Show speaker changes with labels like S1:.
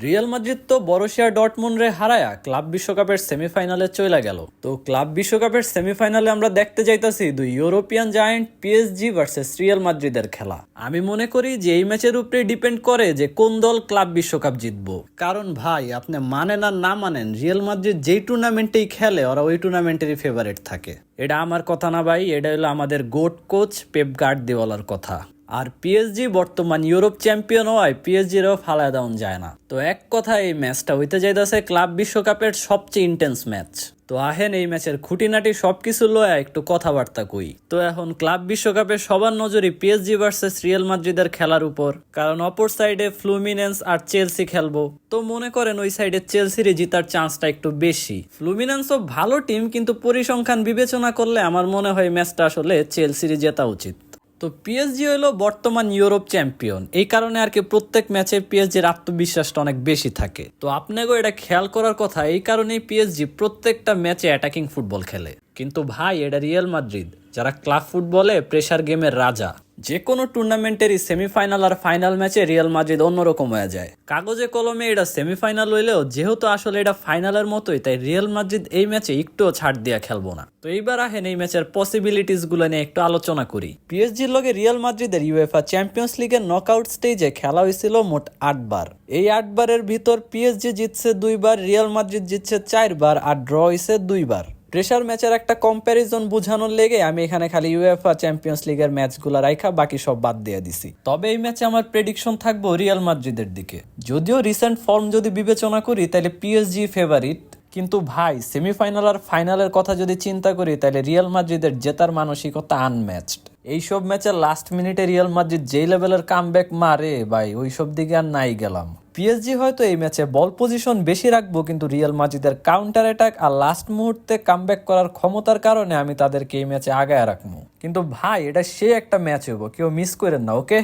S1: Real Madrid তো Borussia ডর্টমুন্ডরে হারায়া club বিশ্বকাপের সেমিফাইনালে চলে গেল। তো ক্লাব বিশ্বকাপের সেমিফাইনালে আমরা দেখতে যাইতাছি দুই European giant PSG versus Real মাদ্রিদের খেলা। আমি মনে করি যে এই ম্যাচের উপরে ডিপেন্ড করে যে কোন দল ক্লাব বিশ্বকাপ জিতবো। কারণ ভাই আপনি মানেন আর না মানেন, রিয়াল মাদ্রিদ যেই টুর্নামেন্টেই খেলে ওরা ওই টুর্নামেন্টেরই ফেভারিট থাকে। এটা আমার কথা না ভাই, এটা হলো আমাদের গোট কোচ পেপ গার্দিওলার কথা। আর পিএসজি বর্তমান ইউরোপ চ্যাম্পিয়ন হওয়ায় পিএসজিরও ফালায় দেওয়া যায় না। তো এক কথা এই ম্যাচটা হইতে যাইতেছে ক্লাব বিশ্বকাপের সবচেয়ে ইন্টেন্স ম্যাচ। তো আহেন এই ম্যাচের খুঁটিনাটি সবকিছু লয়া একটু কথাবার্তা কই। তো এখন ক্লাব বিশ্বকাপে সবার নজরই পিএসজি ভার্সেস রিয়াল মাদ্রিদের খেলার উপর, কারণ অপর সাইডে ফ্লুমিনেন্স আর চেলসি খেলবো। তো মনে করেন ওই সাইডে চেলসির জিতার চান্সটা একটু বেশি। ফ্লুমিনেন্সও ভালো টিম, কিন্তু পরিসংখ্যান বিবেচনা করলে আমার মনে হয় ম্যাচটা আসলে চেলসির জেতা উচিত। তো পিএসজি হলো বর্তমান ইউরোপ চ্যাম্পিয়ন, এই কারণে আর কি প্রত্যেক ম্যাচে পিএসজির আত্মবিশ্বাসটা অনেক বেশি থাকে। তো আপনাকেও এটা খেয়াল করার কথা, এই কারণেই পিএসজি প্রত্যেকটা ম্যাচে অ্যাটাকিং ফুটবল খেলে। কিন্তু ভাই এটা রিয়াল মাদ্রিদ, যারা ক্লাব ফুটবলে প্রেসার গেমের রাজা। যে কোনো টুর্নামেন্টেরই সেমিফাইনাল আর ফাইনাল ম্যাচে রিয়াল মাদ্রিদ অন্যরকম হয়ে যায়। কাগজে কলমে এটা সেমিফাইনাল হইলেও যেহেতু আসলে এটা ফাইনালের মতোই, তাই রিয়াল মাদ্রিদ এই ম্যাচে একটুও ছাড় দিয়া খেলবো না। তো এইবার আহেন এই ম্যাচের পসিবিলিটিস গুলো নিয়ে একটু আলোচনা করি। পিএসজির লগে রিয়াল মাদ্রিদের ইউএফএ চ্যাম্পিয়ন্স লিগের নকআউট স্টেজে খেলা হয়েছিল মোট 8 বার। এই 8 বারের ভিতর পিএসজি জিতছে 2 বার, রিয়াল মাদ্রিদ জিতছে 4 বার আর ড্র হয়েছে 2 বার। প্রেশার ম্যাচের একটা কম্প্যারিজন বোঝানোর লেগে আমি এখানে খালি ইউএফএ চ্যাম্পিয়ন্স লিগের ম্যাচগুলো রাইখা বাকি সব বাদ দিয়ে দিছি। তবে এই ম্যাচে আমার প্রেডিকশন থাকবো রিয়াল মাদ্রিদের দিকে। যদিও রিসেন্ট ফর্ম যদি বিবেচনা করি তাহলে পিএসজি ফেভারিট, কিন্তু ভাই সেমিফাইনাল আর ফাইনালের কথা যদি চিন্তা করি তাহলে রিয়াল মাদ্রিদের জেতার মানসিকতা আনম্যাচড। এইসব ম্যাচের লাস্ট মিনিটে রিয়াল মাদ্রিদ যেই লেভেলের কামব্যাক মারে ভাই, ওইসব দিকে আর নাই গেলাম। পিএসজি হয়তো এই ম্যাচে বল পজিশন বেশি রাখবো, কিন্তু রিয়াল মাদ্রিদের কাউন্টার অ্যাটাক আর লাস্ট মুহূর্তে কামব্যাক করার ক্ষমতার কারণে আমি তাদেরকে এই ম্যাচে আগায় রাখবো। কিন্তু ভাই এটা সে একটা ম্যাচ হইব, কেউ মিস করেন না, ওকে।